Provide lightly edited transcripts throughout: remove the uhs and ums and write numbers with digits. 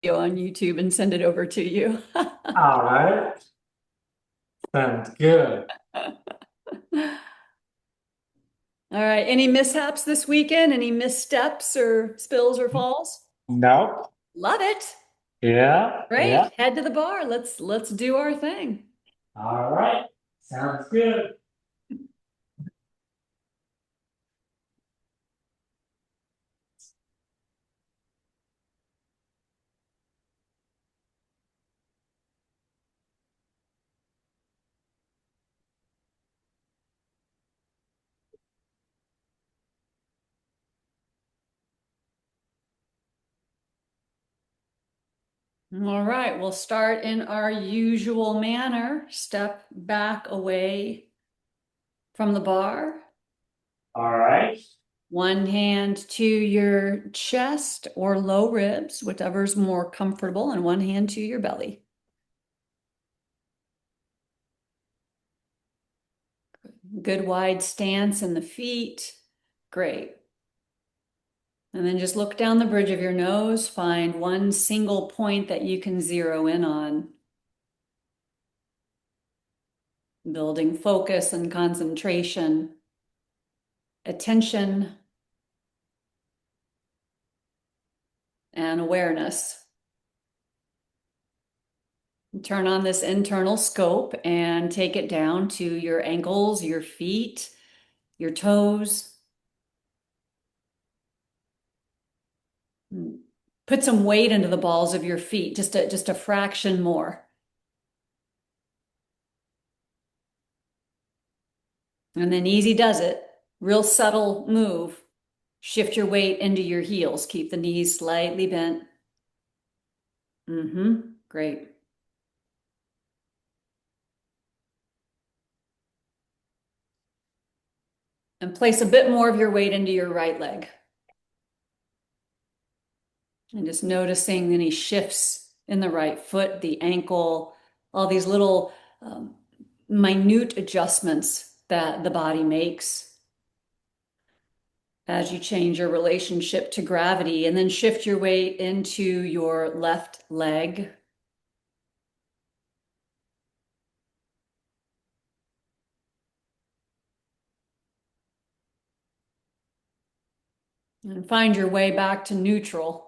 video on YouTube and send it over to you. All right. Sounds good. All right. Any mishaps this weekend? Any missteps or spills or falls? Nope. Love it. Yeah. Yeah. Great. Head to the bar. Let's do our thing. All right. Sounds good. All right. We'll start in our usual manner. Step back away from the bar. All right. One hand to your chest or low ribs, whatever's more comfortable, and one hand to your belly. Good wide stance in the feet. Great. And then just look down the bridge of your nose, find one single point that you can zero in on, building focus and concentration, attention, and awareness. Turn on this internal scope and take it down to your ankles, your feet, your toes. Put some weight into the balls of your feet, just a fraction more. And then easy does it. Real subtle move. Shift your weight into your heels. Keep the knees slightly bent. Great. And place a bit more of your weight into your right leg. And just noticing any shifts in the right foot, the ankle, all these little minute adjustments that the body makes as you change your relationship to gravity. And then shift your weight into your left leg. And find your way back to neutral.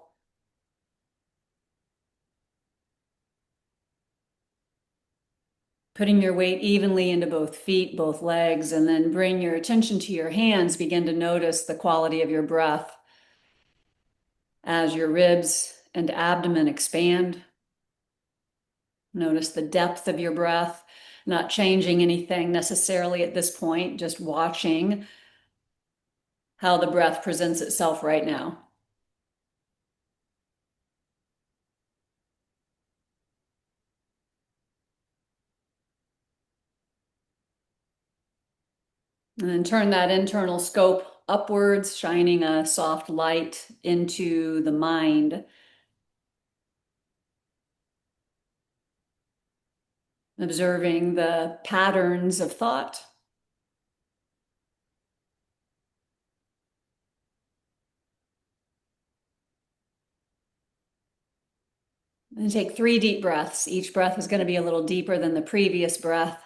Putting your weight evenly into both feet, both legs, and then bring your attention to your hands. Begin to notice the quality of your breath as your ribs and abdomen expand. Notice the depth of your breath, not changing anything necessarily at this point, just watching how the breath presents itself right now. And then turn that internal scope upwards, shining a soft light into the mind, observing the patterns of thought. And take 3 deep breaths. Each breath is going to be a little deeper than the previous breath.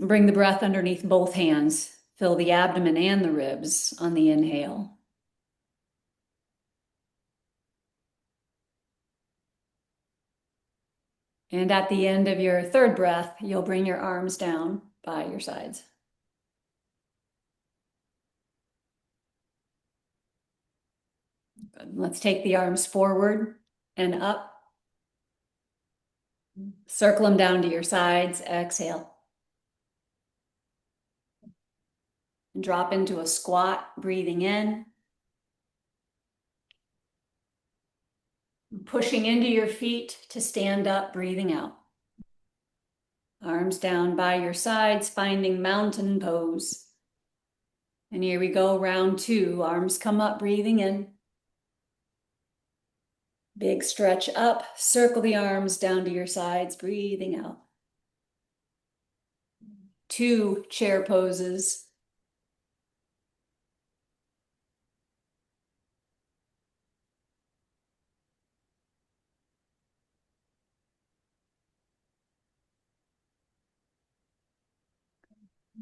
Bring the breath underneath both hands. Fill the abdomen and the ribs on the inhale. And at the end of your third breath, you'll bring your arms down by your sides. Good. Let's take the arms forward and up. Circle them down to your sides. Exhale. And drop into a squat, breathing in. Pushing into your feet to stand up, breathing out. Arms down by your sides, finding mountain pose. And here we go, round 2. Arms come up, breathing in. Big stretch up, circle the arms down to your sides, breathing out. 2 chair poses.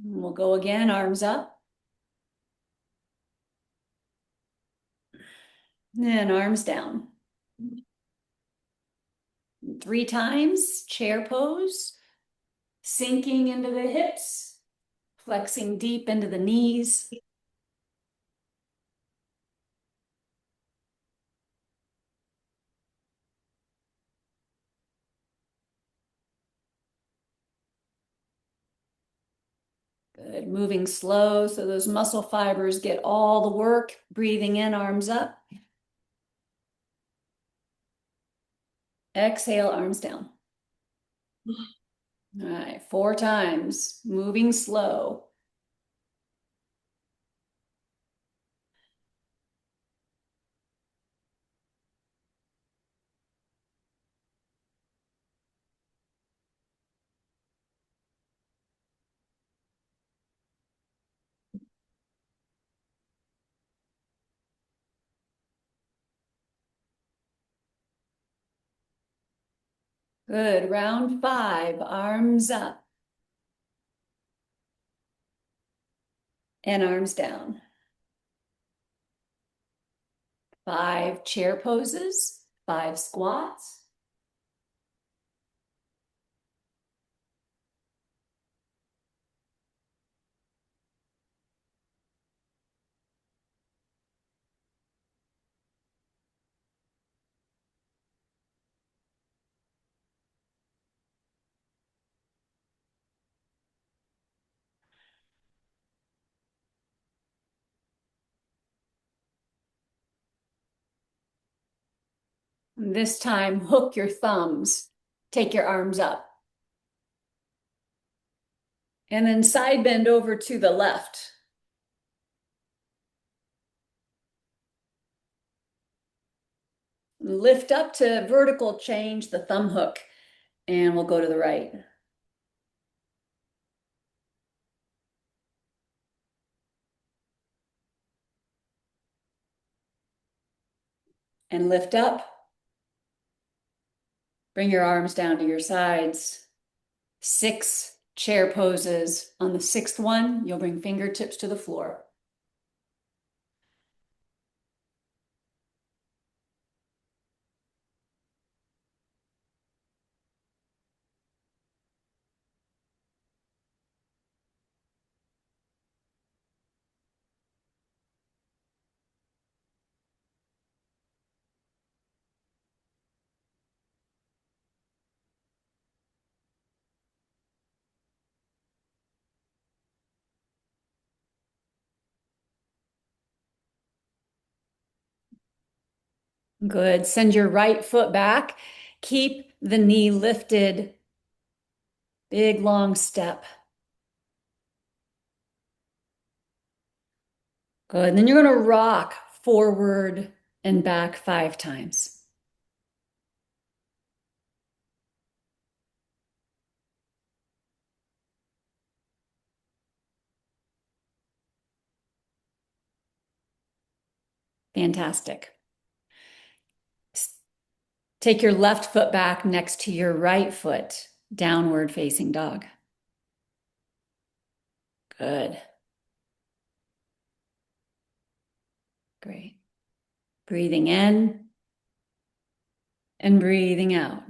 We'll go again, arms up. And arms down. 3 times, chair pose, sinking into the hips, flexing deep into the knees. Good, moving slow so those muscle fibers get all the work. Breathing in, arms up. Exhale, arms down. All right, 4 times, moving slow. Good, round 5, arms up and arms down. 5 chair poses, 5 squats. This time, hook your thumbs, take your arms up. And then side bend over to the left. Lift up to vertical, change the thumb hook, and we'll go to the right. And lift up. Bring your arms down to your sides. 6 chair poses. On the 6th one, you'll bring fingertips to the floor. Good. Send your right foot back. Keep the knee lifted. Big, long step. Good. And then you're going to rock forward and back 5 times. Fantastic. Take your left foot back next to your right foot, downward facing dog. Good. Great. Breathing in and breathing out.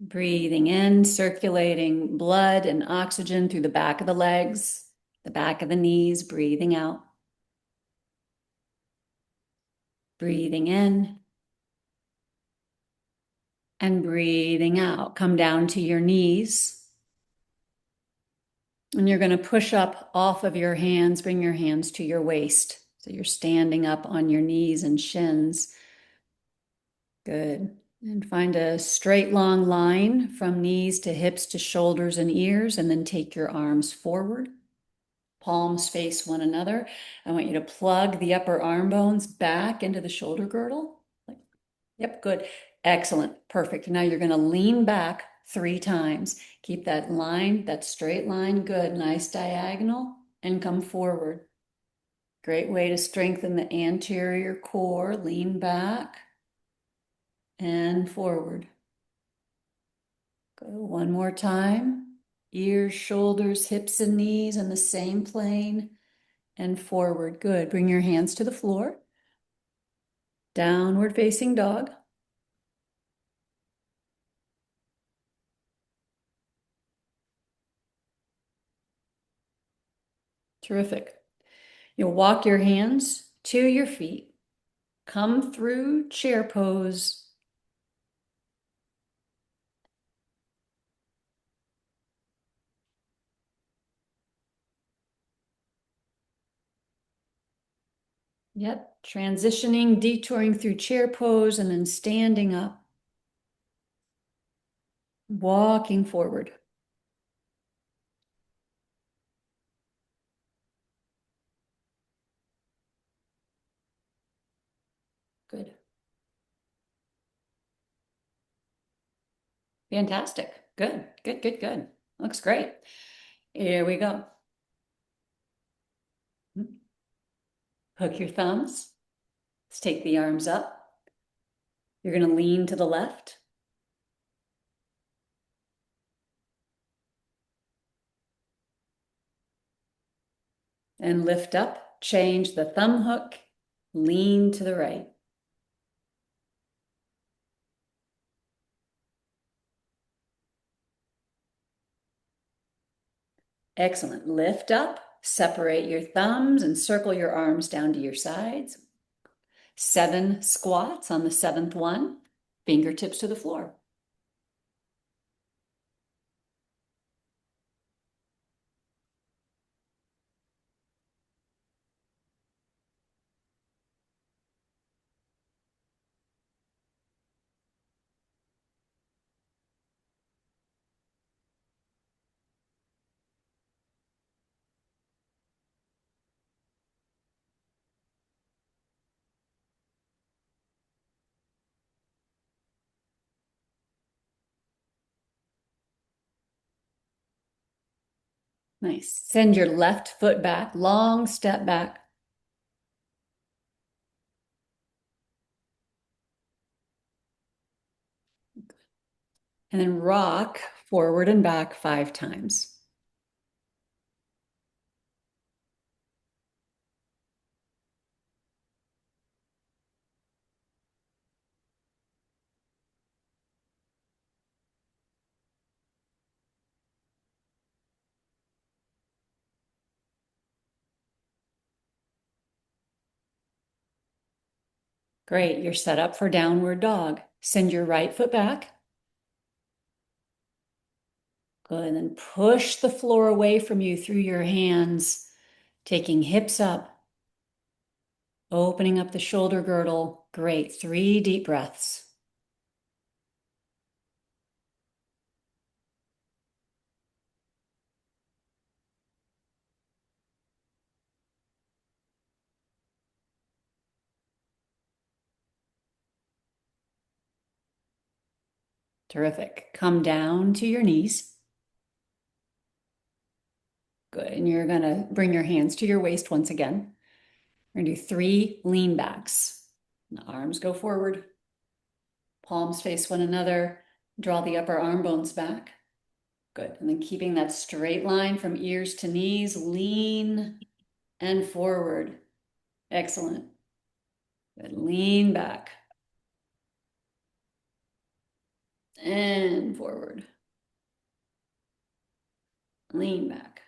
Breathing in, circulating blood and oxygen through the back of the legs, the back of the knees, breathing out. Breathing in and breathing out. Come down to your knees. And you're going to push up off of your hands, bring your hands to your waist. So you're standing up on your knees and shins. Good. And find a straight, long line from knees to hips to shoulders and ears, and then take your arms forward. Palms face one another. I want you to plug the upper arm bones back into the shoulder girdle. Yep, good. Excellent. Perfect. Now you're going to lean back 3 times. Keep that line, that straight line. Good. Nice diagonal. And come forward. Great way to strengthen the anterior core. Lean back and forward. Go one more time. Ears, shoulders, hips, and knees in the same plane and forward. Good. Bring your hands to the floor. Downward facing dog. Terrific. You'll walk your hands to your feet. Come through chair pose. Yep, transitioning, detouring through chair pose, and then standing up, walking forward. Good. Fantastic. Good, good, good, good. Looks great. Here we go. Hook your thumbs. Let's take the arms up. You're going to lean to the left. And lift up. Change the thumb hook. Lean to the right. Excellent. Lift up. Separate your thumbs and circle your arms down to your sides. 7 squats on the 7th one. Fingertips to the floor. Nice. Send your left foot back, long step back. And then rock forward and back 5 times. Great. You're set up for downward dog. Send your right foot back. Good. And then push the floor away from you through your hands, taking hips up, opening up the shoulder girdle. Great. 3 deep breaths. Terrific. Come down to your knees. Good. And you're going to bring your hands to your waist once again. We're going to do 3 lean backs. The arms go forward. Palms face one another. Draw the upper arm bones back. Good. And then keeping that straight line from ears to knees, lean and forward. Excellent. Good. Lean back and forward. Lean back.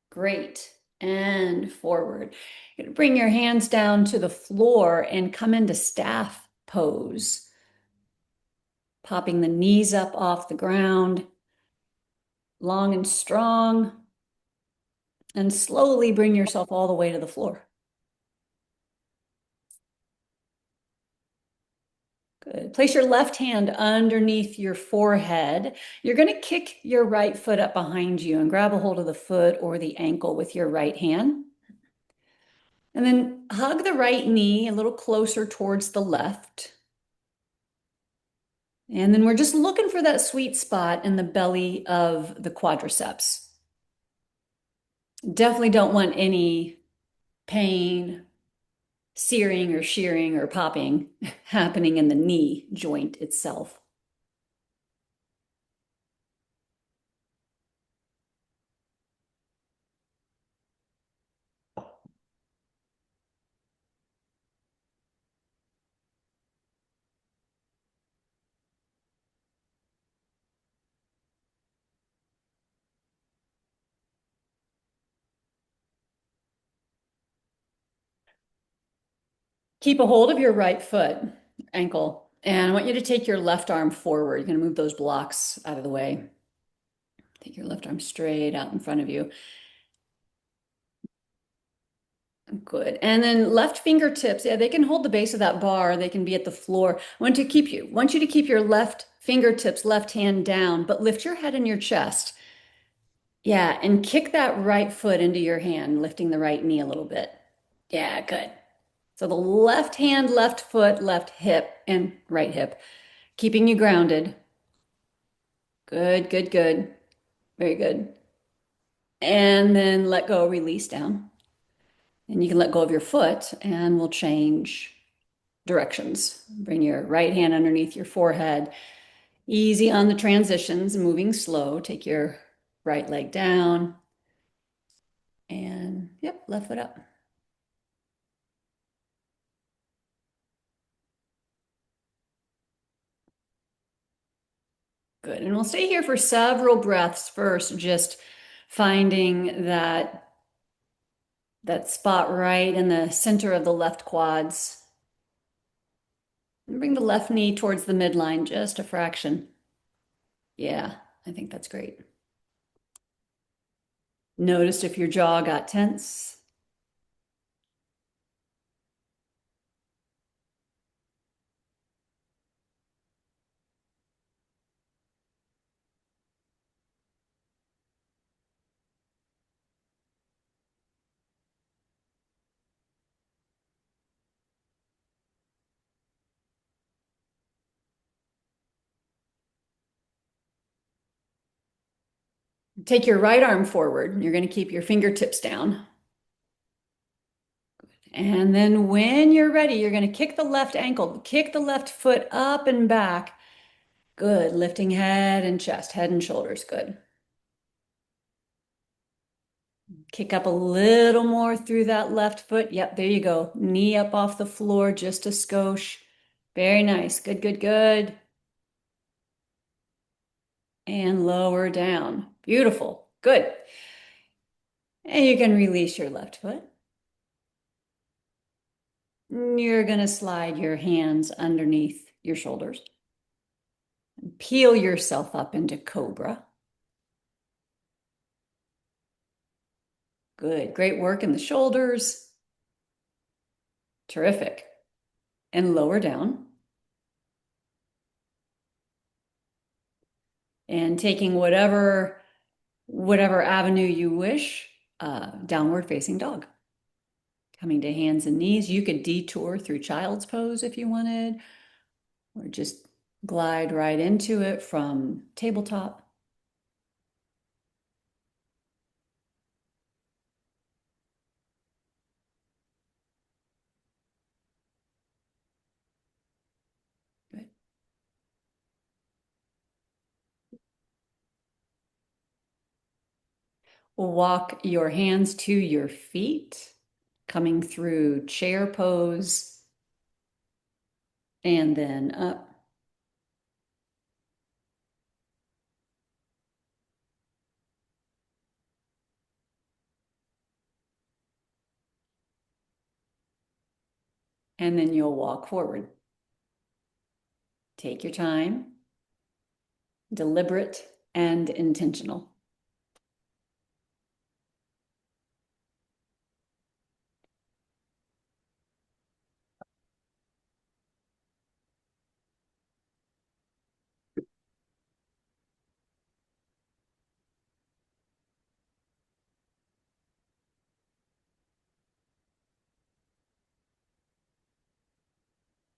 Great. And forward. You're going to bring your hands down to the floor and come into staff pose. Popping the knees up off the ground, long and strong, and slowly bring yourself all the way to the floor. Good. Place your left hand underneath your forehead. You're going to kick your right foot up behind you and grab a hold of the foot or the ankle with your right hand. And then hug the right knee a little closer towards the left. And then we're just looking for that sweet spot in the belly of the quadriceps. Definitely don't want any pain, searing or shearing or popping happening in the knee joint itself. Keep a hold of your right foot, ankle, and I want you to take your left arm forward. You're going to move those blocks out of the way. Take your left arm straight out in front of you. Good. And then left fingertips, yeah, they can hold the base of that bar. They can be at the floor. Want you to keep your left fingertips, left hand down, but lift your head and your chest. Yeah, and kick that right foot into your hand, lifting the right knee a little bit. Yeah, good. So the left hand, left foot, left hip, and right hip, keeping you grounded. Good, good, good. Very good. And then let go, release down. And you can let go of your foot, and we'll change directions. Bring your right hand underneath your forehead. Easy on the transitions, moving slow. Take your right leg down. And yep, left foot up. Good. And we'll stay here for several breaths first, just finding that spot right in the center of the left quads. And bring the left knee towards the midline, just a fraction. Yeah, I think that's great. Notice if your jaw got tense. Take your right arm forward. You're going to keep your fingertips down. And then when you're ready, you're going to kick the left ankle, kick the left foot up and back. Good. Lifting head and chest, head and shoulders. Good. Kick up a little more through that left foot. Yep, there you go. Knee up off the floor, just a skosh. Very nice. Good, good, good. And lower down. Beautiful. Good. And you can release your left foot. You're going to slide your hands underneath your shoulders. Peel yourself up into cobra. Good. Great work in the shoulders. Terrific. And lower down. And taking whatever avenue you wish, downward facing dog. Coming to hands and knees. You could detour through child's pose if you wanted, or just glide right into it from tabletop. Good. Walk your hands to your feet, coming through chair pose, and then up. And then you'll walk forward. Take your time, deliberate and intentional.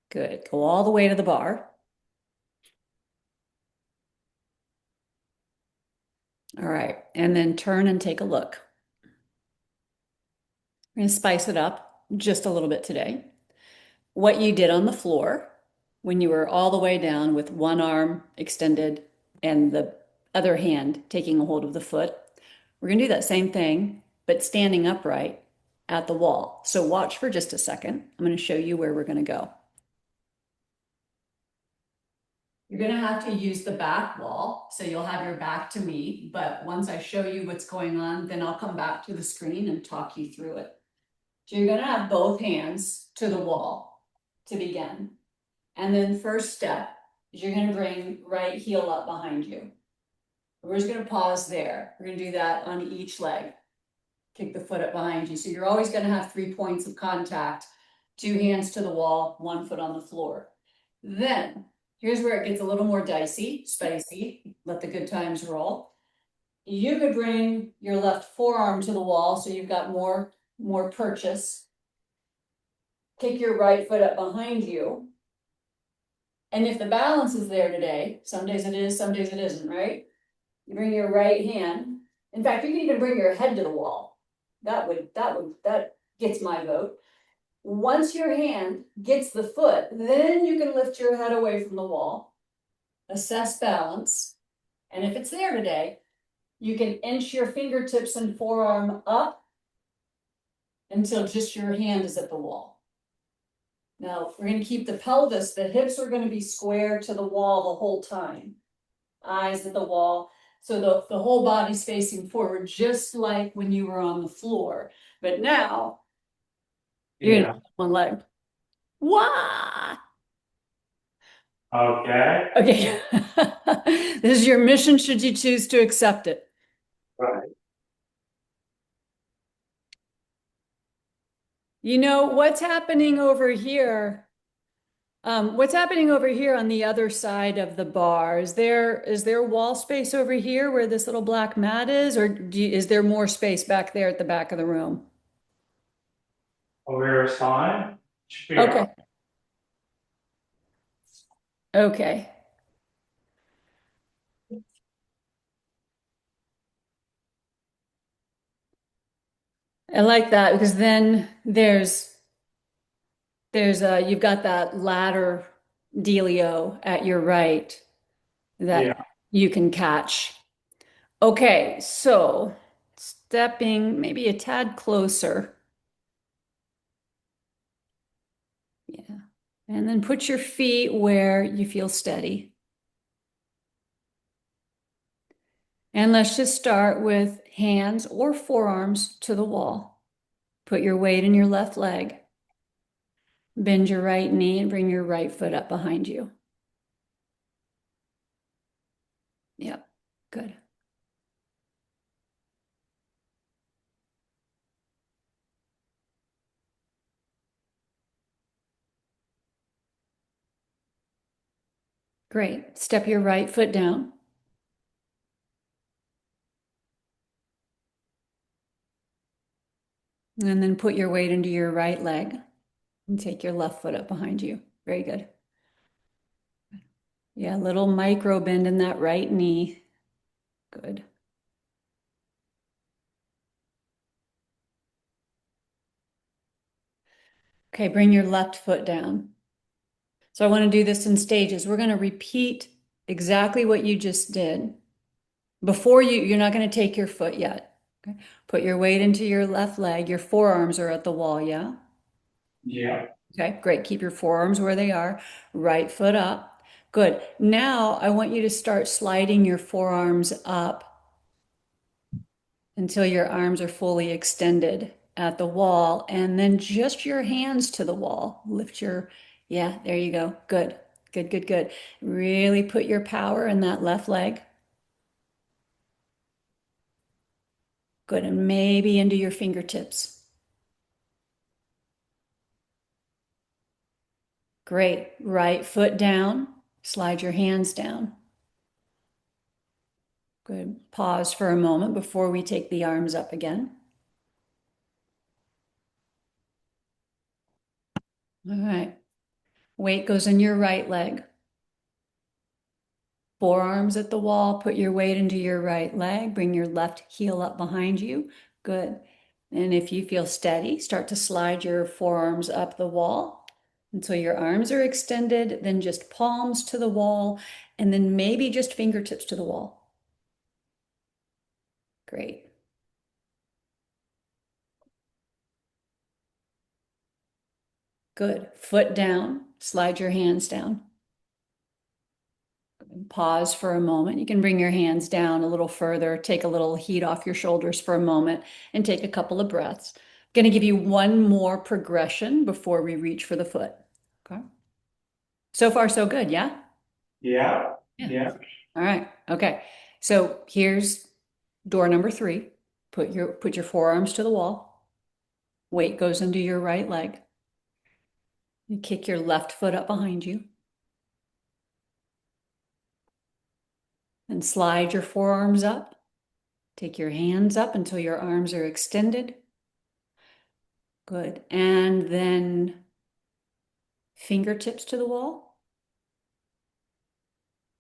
Good. Go all the way to the bar. All right. And then turn and take a look. We're going to spice it up just a little bit today. What you did on the floor when you were all the way down with one arm extended and the other hand taking a hold of the foot. We're going to do that same thing, but standing upright at the wall. So watch for just a second. I'm going to show you where we're going to go. You're going to have to use the back wall, so you'll have your back to me, but once I show you what's going on, then I'll come back to the screen and talk you through it. So you're going to have both hands to the wall. to begin. And then first step is you're gonna bring right heel up behind you. We're just gonna pause there. We're gonna do that on each leg. Kick the foot up behind you. So you're always gonna have 3 points of contact, 2 hands to the wall, 1 foot on the floor. Then, here's where it gets a little more dicey, spicy, let the good times roll. You could bring your left forearm to the wall so you've got more purchase. Kick your right foot up behind you. And if the balance is there today, some days it is, some days it isn't, right? You bring your right hand. In fact, you can even bring your head to the wall. That gets my vote. Once your hand gets the foot, then you can lift your head away from the wall, assess balance. And if it's there today, you can inch your fingertips and forearm up until just your hand is at the wall. Now, we're going to keep the pelvis, the hips are going to be square to the wall the whole time. Eyes at the wall. So the whole body's facing forward, just like when you were on the floor. But now, you're Yeah. gonna have one leg. Wah! Okay. Okay. This is your mission should you choose to accept it. Right. You know, what's happening over here? What's happening over here on the other side of the bar? Is there wall space over here where this little black mat is, or is there more space back there at the back of the room? Over here is fine. Should be all Okay. right. Okay. I like that because then you've got that ladder dealio at your right that Yeah. you can catch. Okay, so stepping maybe a tad closer. Yeah. And then put your feet where you feel steady. And let's just start with hands or forearms to the wall. Put your weight in your left leg. Bend your right knee and bring your right foot up behind you. Yep, good. Great. Step your right foot down. And then put your weight into your right leg and take your left foot up behind you. Very good. Yeah, little micro bend in that right knee. Good. Okay, bring your left foot down. So I want to do this in stages. We're going to repeat exactly what you just did. Before you're not going to take your foot yet. Okay. Put your weight into your left leg. Your forearms are at the wall, yeah? Yeah. Okay, great. Keep your forearms where they are. Right foot up. Good. Now I want you to start sliding your forearms up until your arms are fully extended at the wall, and then just your hands to the wall. Yeah, there you go. Good, good, good, good. Really put your power in that left leg. Good, and maybe into your fingertips. Great. Right foot down. Slide your hands down. Good. Pause for a moment before we take the arms up again. All right. Weight goes in your right leg. Forearms at the wall. Put your weight into your right leg. Bring your left heel up behind you. Good. And if you feel steady, start to slide your forearms up the wall until your arms are extended, then just palms to the wall, and then maybe just fingertips to the wall. Great. Good. Foot down. Slide your hands down. Pause for a moment. You can bring your hands down a little further, take a little heat off your shoulders for a moment, and take a couple of breaths. I'm going to give you one more progression before we reach for the foot. Okay. So far, so good, yeah? Yeah, Yeah. yeah. All right. Okay. So here's door number 3. Put your forearms to the wall. Weight goes into your right leg. You kick your left foot up behind you and slide your forearms up. Take your hands up until your arms are extended. Good. And then fingertips to the wall.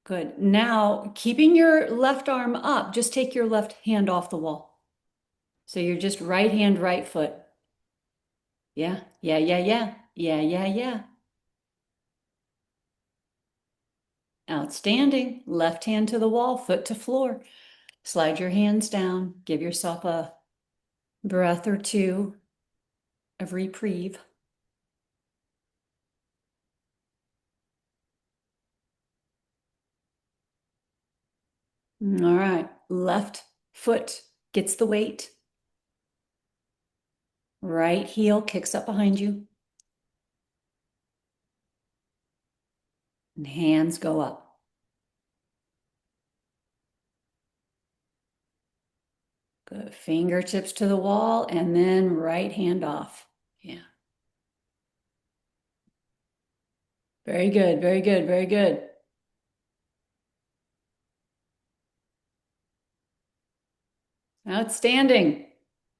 Good. Now, keeping your left arm up, just take your left hand off the wall. So you're just right hand, right foot. Yeah, yeah, yeah, yeah, yeah, yeah, yeah. Outstanding. Left hand to the wall, foot to floor. Slide your hands down. Give yourself a breath or two of reprieve. All right. Left foot gets the weight. Right heel kicks up behind you. And hands go up. Good. Fingertips to the wall and then right hand off. Yeah. Very good. Very good. Very good. Outstanding.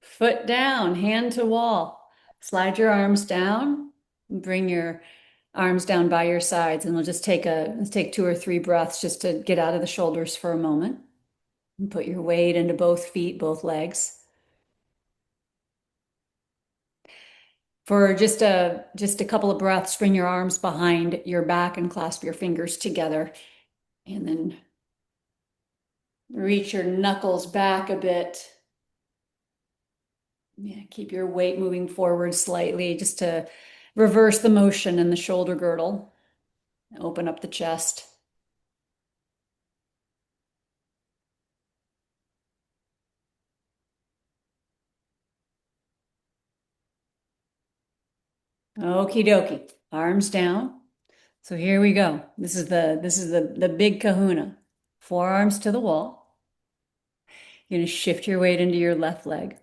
Foot down, hand to wall. Slide your arms down. Bring your arms down by your sides, and let's take 2 or 3 breaths just to get out of the shoulders for a moment. And put your weight into both feet, both legs. For just a couple of breaths, bring your arms behind your back and clasp your fingers together. And then reach your knuckles back a bit. Yeah, keep your weight moving forward slightly just to reverse the motion in the shoulder girdle. Open up the chest. Okie dokie. Arms down. So here we go. This is the big kahuna. Forearms to the wall. You're going to shift your weight into your left leg.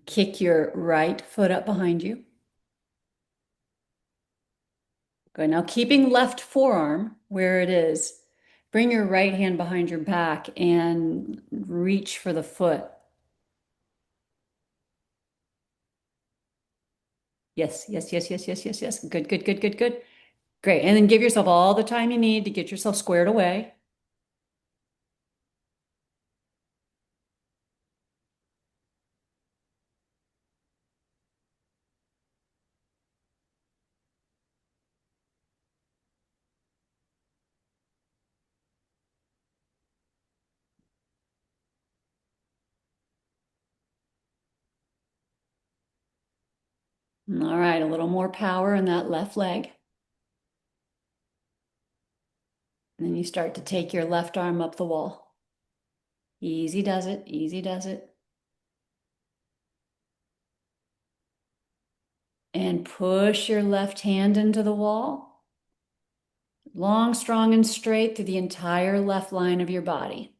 Kick your right foot up behind you. Good. Now keeping left forearm where it is, bring your right hand behind your back and reach for the foot. Yes, yes, yes, yes, yes, yes, yes. Good, good, good, good, good. Great. And then give yourself all the time you need to get yourself squared away. All right, a little more power in that left leg. And then you start to take your left arm up the wall. Easy does it, easy does it. And push your left hand into the wall. Long, strong, and straight through the entire left line of your body.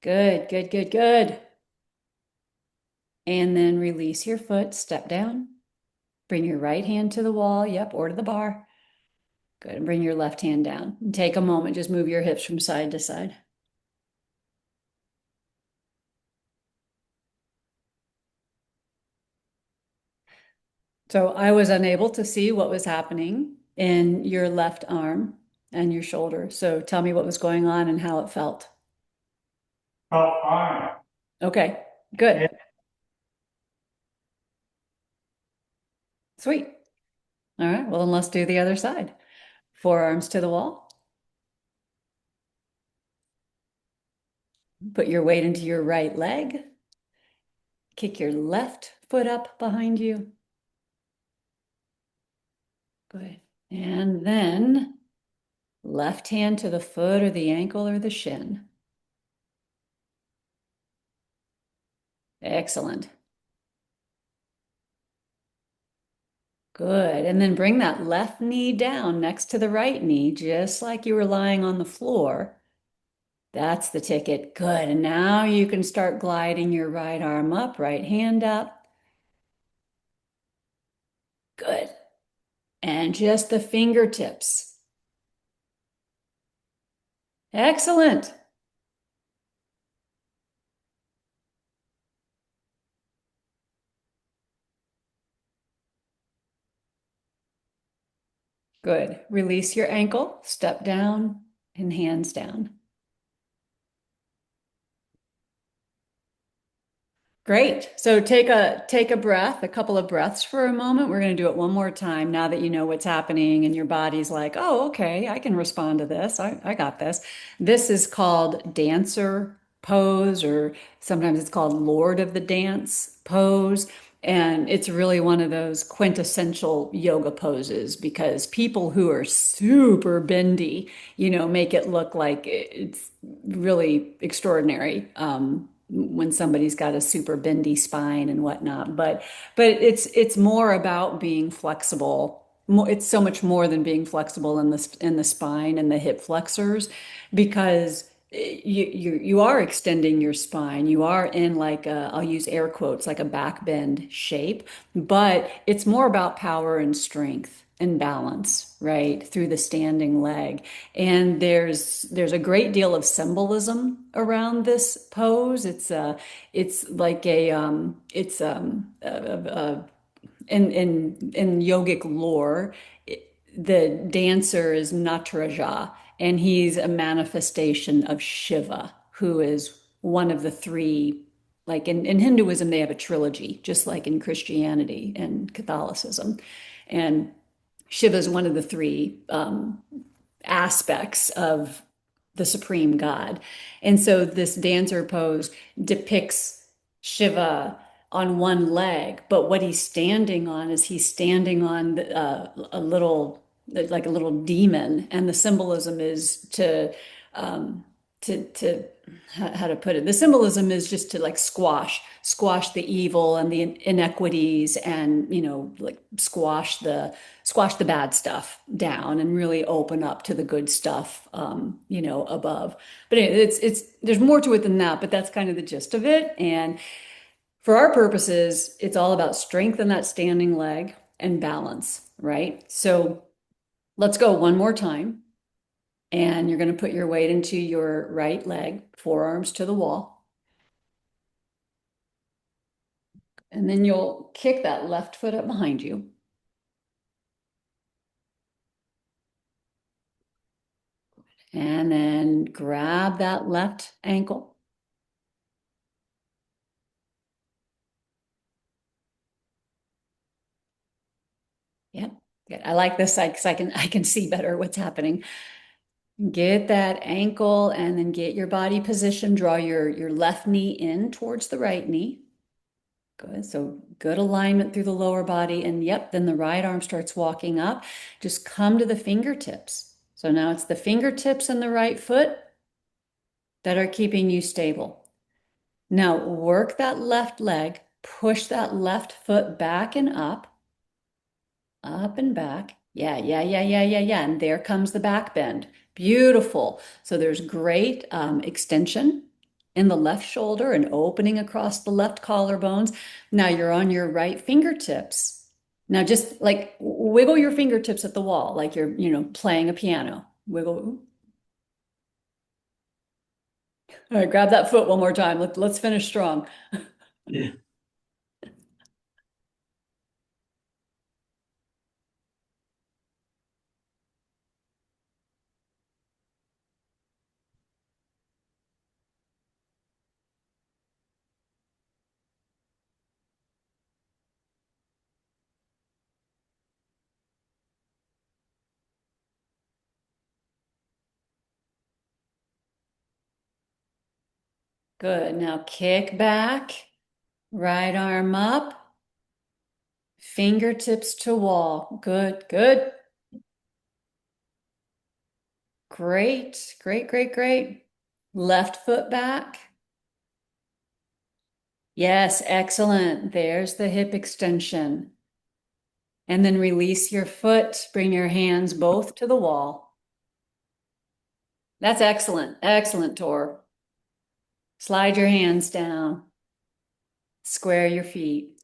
Good, good, good, good. And then release your foot, step down. Bring your right hand to the wall, yep, or to the bar. Good, and bring your left hand down. And take a moment, just move your hips from side to side. So I was unable to see what was happening in your left arm and your shoulder. So tell me what was going on and how it felt. Felt fine. Okay, good. Yeah. Sweet. All right, well, then let's do the other side. Forearms to the wall. Put your weight into your right leg. Kick your left foot up behind you. Good. And then left hand to the foot or the ankle or the shin. Excellent. Good. And then bring that left knee down next to the right knee, just like you were lying on the floor. That's the ticket. Good. And now you can start gliding your right arm up, right hand up. Good. And just the fingertips. Excellent. Good. Release your ankle, step down, and hands down. Great. So take a breath, a couple of breaths for a moment. We're going to do it one more time now that you know what's happening and your body's like, oh, okay, I can respond to this. I got this. This is called dancer pose, or sometimes it's called Lord of the Dance pose. And it's really one of those quintessential yoga poses because people who are super bendy, make it look like it's really extraordinary. When somebody's got a super bendy spine and whatnot. But it's more about being flexible. It's so much more than being flexible in the spine and the hip flexors, because you are extending your spine. You are in like I'll use air quotes, like a back bend shape, but it's more about power and strength and balance, right, through the standing leg. And there's a great deal of symbolism around this pose. It's like a it's in yogic lore, the dancer is Nataraja, and he's a manifestation of Shiva, who is one of the three. Like in Hinduism, they have a trilogy, just like in Christianity and Catholicism. And Shiva is one of the three aspects of the supreme god. And so this dancer pose depicts Shiva on one leg, but what he's standing on is he's standing on a little, like a little demon. And the symbolism is um, to how to put it. The symbolism is just to like squash the evil and the inequities, and like squash the bad stuff down and really open up to the good stuff, above. But anyway, it's there's more to it than that, but that's kind of the gist of it. And for our purposes, it's all about strength in that standing leg and balance, right? So let's go one more time. And you're going to put your weight into your right leg, forearms to the wall. And then you'll kick that left foot up behind you. And then grab that left ankle. Yep. Good. I like this side because I can see better what's happening. Get that ankle and then get your body position. Draw your left knee in towards the right knee. Good. So good alignment through the lower body. And yep, then the right arm starts walking up. Just come to the fingertips. So now it's the fingertips and the right foot that are keeping you stable. Now work that left leg, push that left foot back and up and back. Yeah, yeah, yeah, yeah, yeah, yeah. And there comes the back bend. Beautiful. So there's great extension in the left shoulder and opening across the left collarbones. Now you're on your right fingertips. Now just like wiggle your fingertips at the wall, like you're, playing a piano. Wiggle. All right, grab that foot one more time. Let's finish strong. Good. Now kick back, right arm up, fingertips to wall. Good, good. Great, great, great, great. Left foot back. Yes, excellent. There's the hip extension. And then release your foot. Bring your hands both to the wall. That's excellent. Excellent, Tor. Slide your hands down. Square your feet.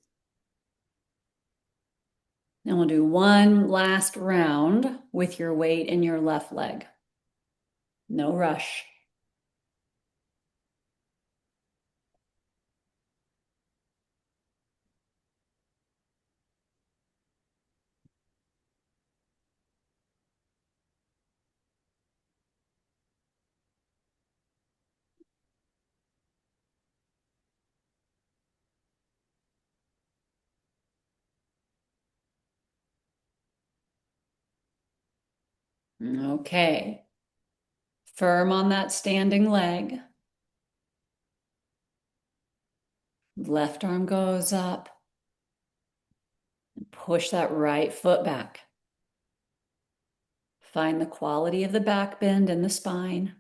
And we'll do one last round with your weight in your left leg. No rush. Okay. Firm on that standing leg. Left arm goes up. Push that right foot back. Find the quality of the back bend in the spine.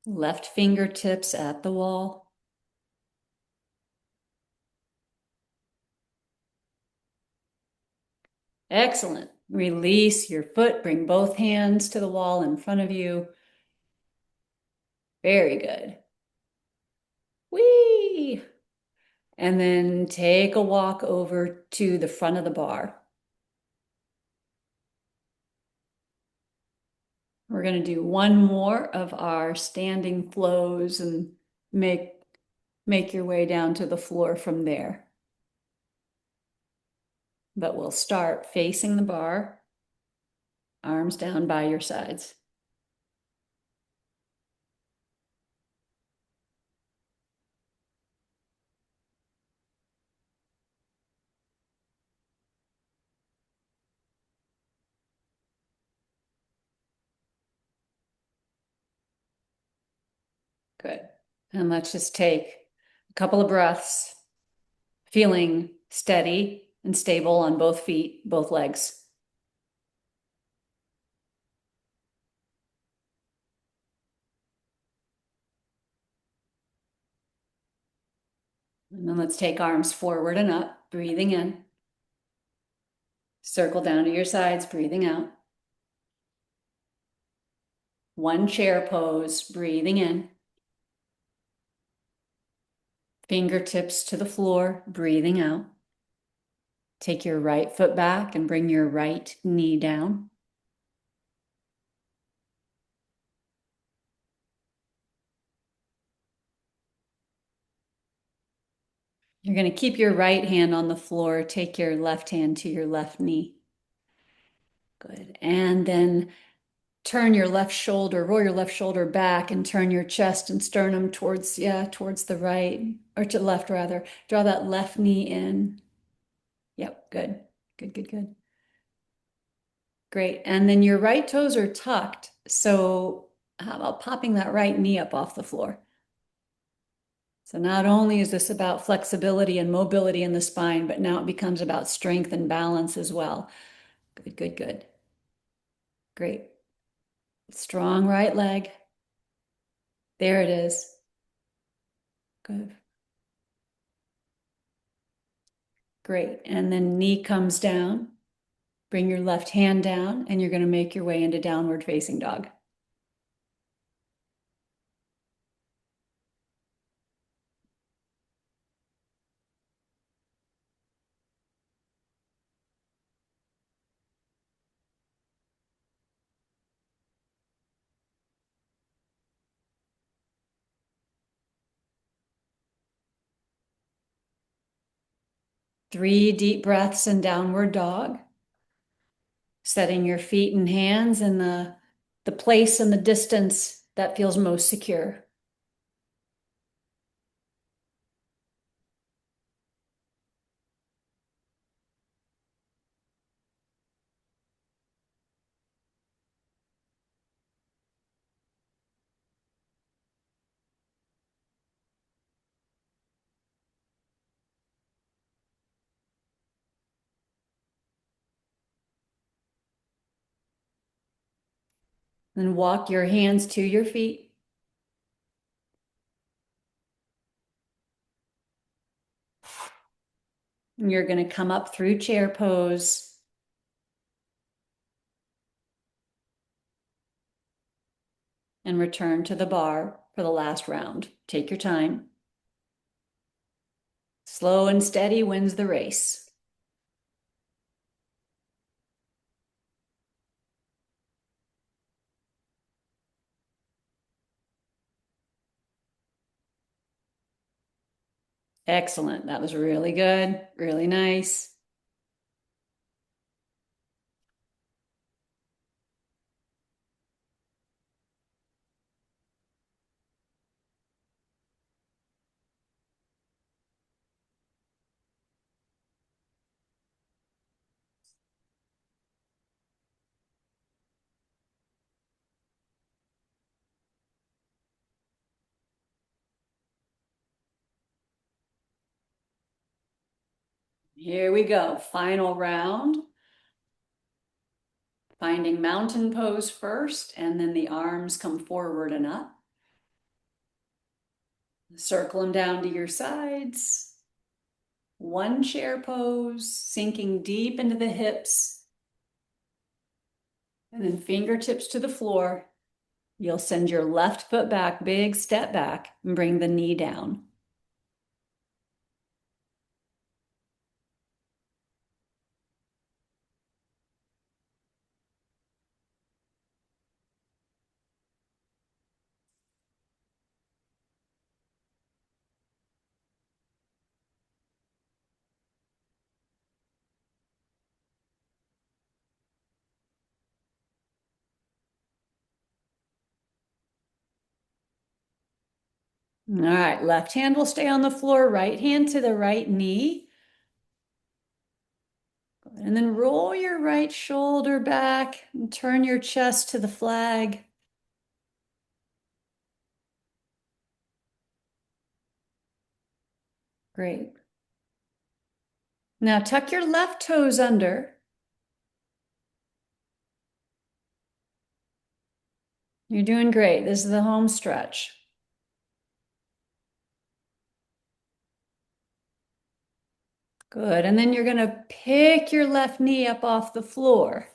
Left fingertips at the wall. Excellent. Release your foot. Bring both hands to the wall in front of you. Very good. Whee! And then take a walk over to the front of the bar. We're going to do one more of our standing flows and make your way down to the floor from there. But we'll start facing the bar, arms down by your sides. Good. And let's just take a couple of breaths, feeling steady and stable on both feet, both legs. And then let's take arms forward and up, breathing in. Circle down to your sides, breathing out. One chair pose, breathing in. Fingertips to the floor, breathing out. Take your right foot back and bring your right knee down. You're going to keep your right hand on the floor. Take your left hand to your left knee. Good. And then turn your left shoulder, roll your left shoulder back and turn your chest and sternum towards the right, or to the left rather. Draw that left knee in. Yep, good. Good, good, good. Great. And then your right toes are tucked. So how about popping that right knee up off the floor? So not only is this about flexibility and mobility in the spine, but now it becomes about strength and balance as well. Good, good, good. Great. Strong right leg. There it is. Good. Great. And then knee comes down. Bring your left hand down, and you're going to make your way into downward facing dog. Three deep breaths in downward dog. Setting your feet and hands in the place and the distance that feels most secure. Then walk your hands to your feet. And you're going to come up through chair pose. And return to the bar for the last round. Take your time. Slow and steady wins the race. Excellent. That was really good. Really nice. Here we go. Final round. Finding mountain pose first, and then the arms come forward and up. Circle them down to your sides. One chair pose, sinking deep into the hips. And then fingertips to the floor. You'll send your left foot back, big step back, and bring the knee down. All right, left hand will stay on the floor, right hand to the right knee. And then roll your right shoulder back and turn your chest to the flag. Great. Now tuck your left toes under. You're doing great. This is the home stretch. Good. And then you're going to pick your left knee up off the floor.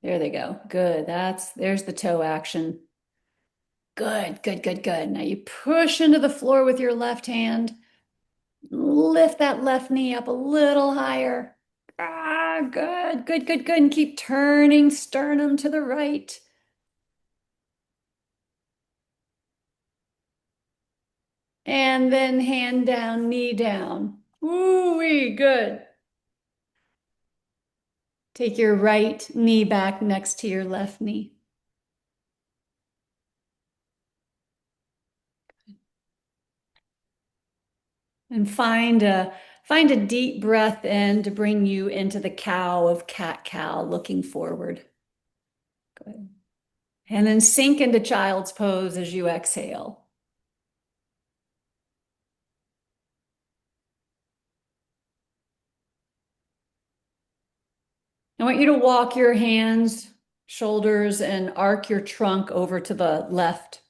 There they go. Good. There's the toe action. Good, good, good, good. Now you push into the floor with your left hand. Lift that left knee up a little higher. Ah, good, good, good, good. And keep turning sternum to the right. And then hand down, knee down. Ooh-wee, good. Take your right knee back next to your left knee. And find a deep breath in to bring you into the cow of cat-cow, looking forward. Good. And then sink into child's pose as you exhale. I want you to walk your hands, shoulders, and arc your trunk over to the left.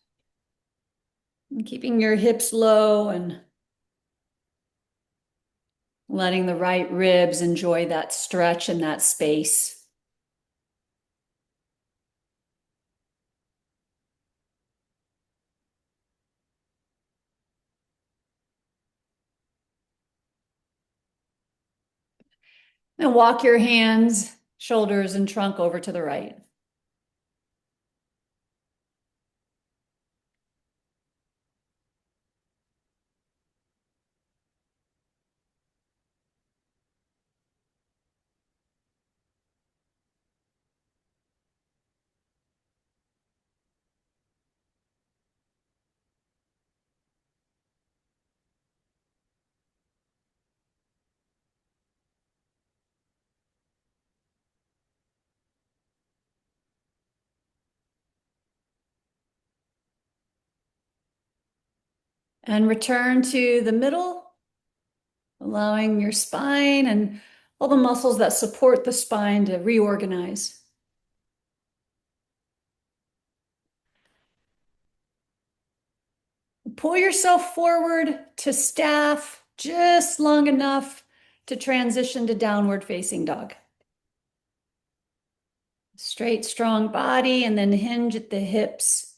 And keeping your hips low and letting the right ribs enjoy that stretch and that space. And walk your hands, shoulders, and trunk over to the right. And return to the middle. allowing your spine and all the muscles that support the spine to reorganize. Pull yourself forward to staff just long enough to transition to downward facing dog. Straight, strong body, and then hinge at the hips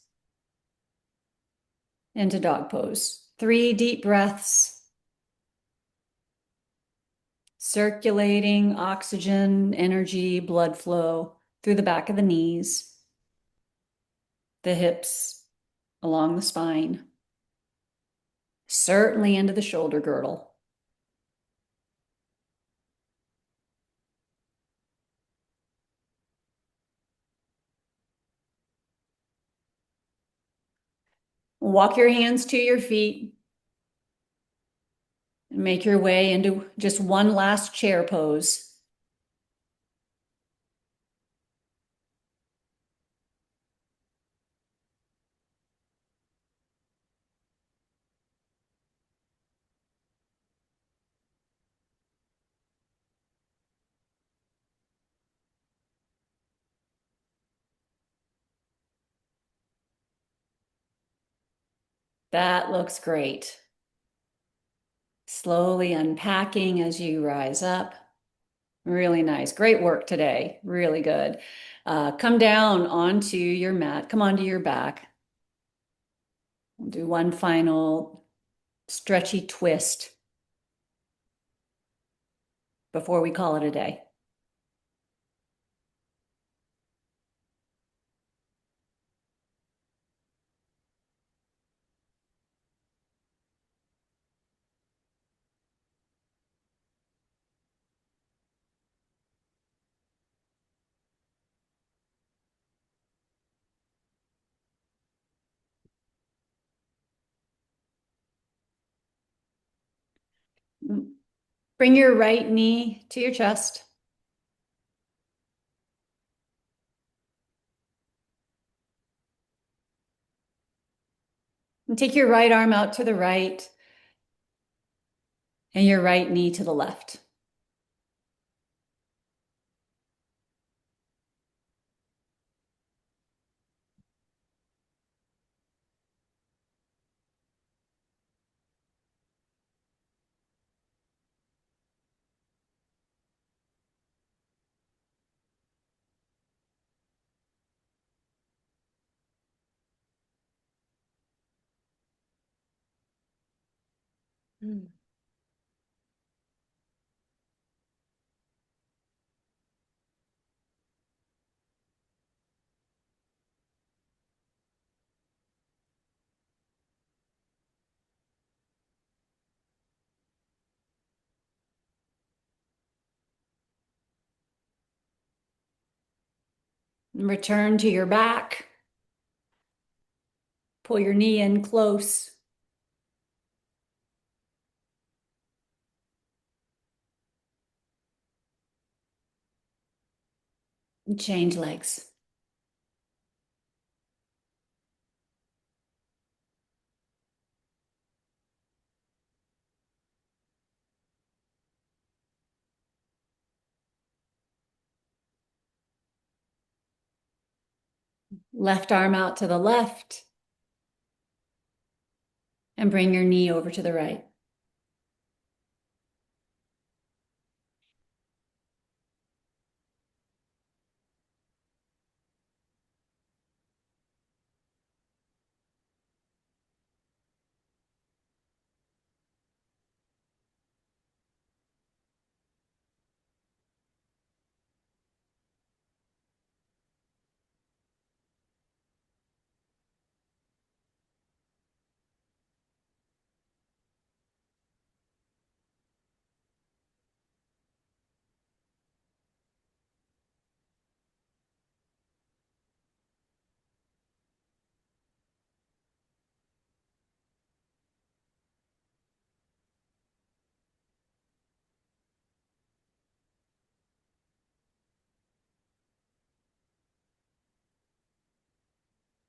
into dog pose. 3 deep breaths, circulating oxygen, energy, blood flow through the back of the knees, the hips, along the spine, certainly into the shoulder girdle. Walk your hands to your feet and make your way into just one last chair pose. That looks great. Slowly unpacking as you rise up. Really nice. Great work today. Really good. Come down onto your mat. Come onto your back. We'll do one final stretchy twist before we call it a day. Bring your right knee to your chest. And take your right arm out to the right and your right knee to the left. And return to your back. Pull your knee in close. And change legs. Left arm out to the left. And bring your knee over to the right.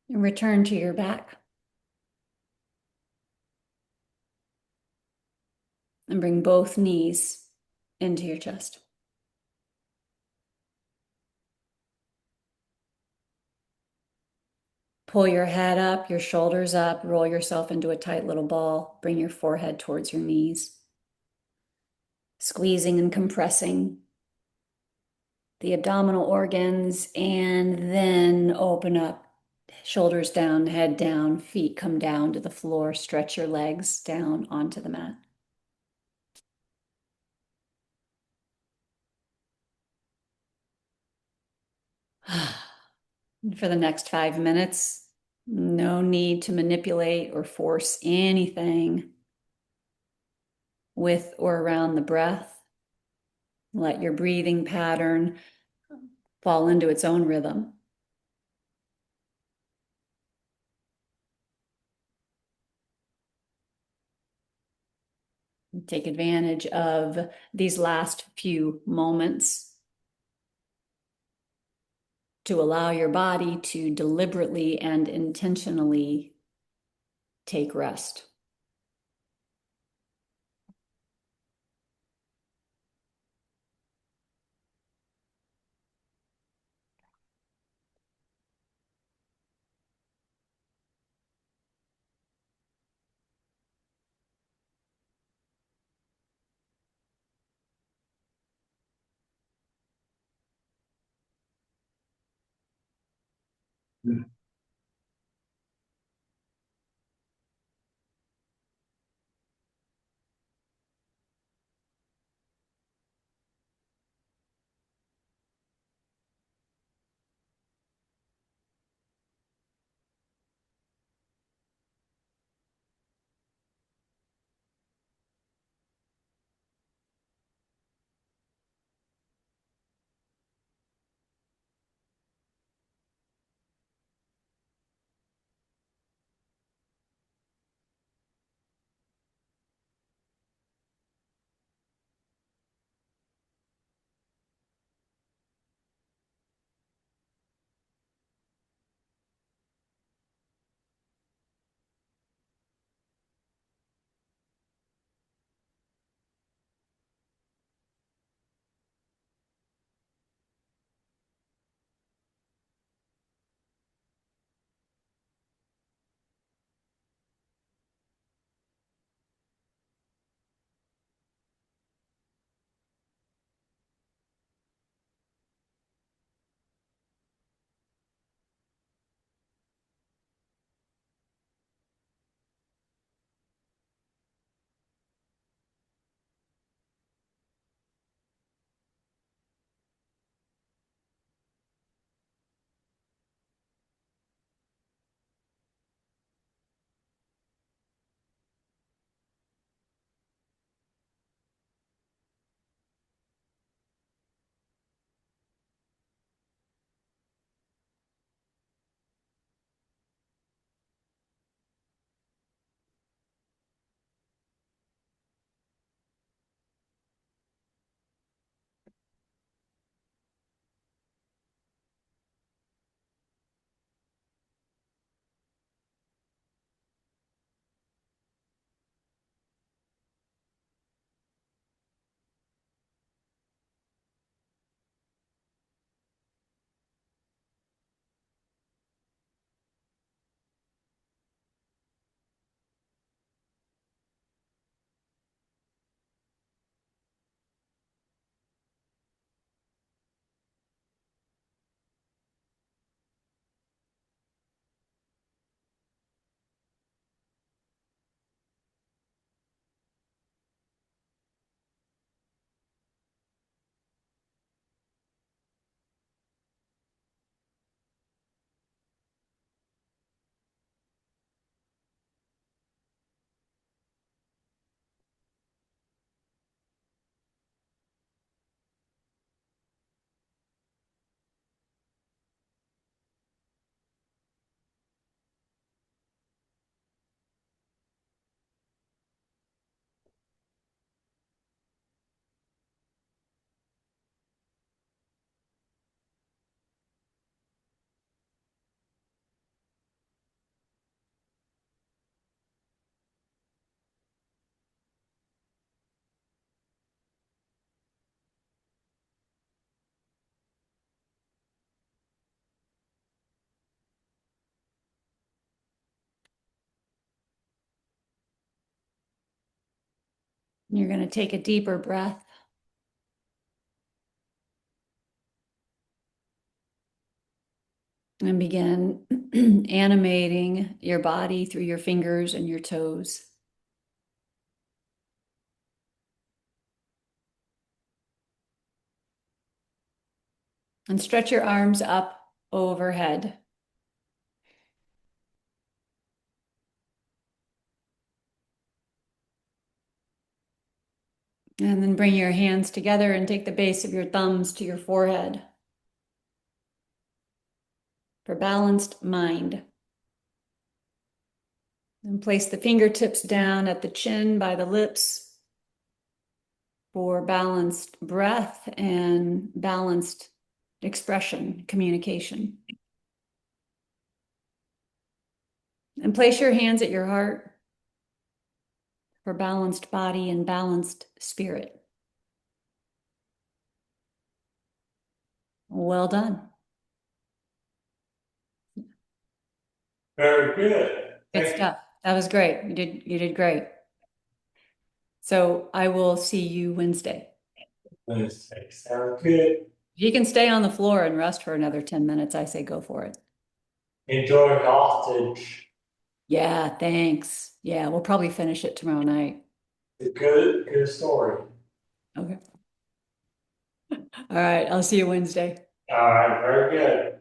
And return to your back. And bring both knees into your chest. Pull your head up, your shoulders up, roll yourself into a tight little ball. Bring your forehead towards your knees. Squeezing and compressing the abdominal organs, and then open up. Shoulders down, head down, feet come down to the floor. Stretch your legs down onto the mat. For the next 5 minutes, no need to manipulate or force anything with or around the breath. Let your breathing pattern fall into its own rhythm. Take advantage of these last few moments to allow your body to deliberately and intentionally take rest. You're going to take a deeper breath. And begin animating your body through your fingers and your toes. And stretch your arms up overhead. And then bring your hands together and take the base of your thumbs to your forehead for balanced mind. And place the fingertips down at the chin by the lips for balanced breath and balanced expression, communication. And place your hands at your heart for balanced body and balanced spirit. Well done. Very good. Good Thank you. stuff. That was great. You did great. So I will see you Wednesday. Wednesday. Sounds good. If you can stay on the floor and rest for another 10 minutes, I say go for it. Enjoy golf. Yeah, thanks. Yeah, we'll probably finish it tomorrow night. It's a good story. Okay. All right, I'll see you Wednesday. All right, very good.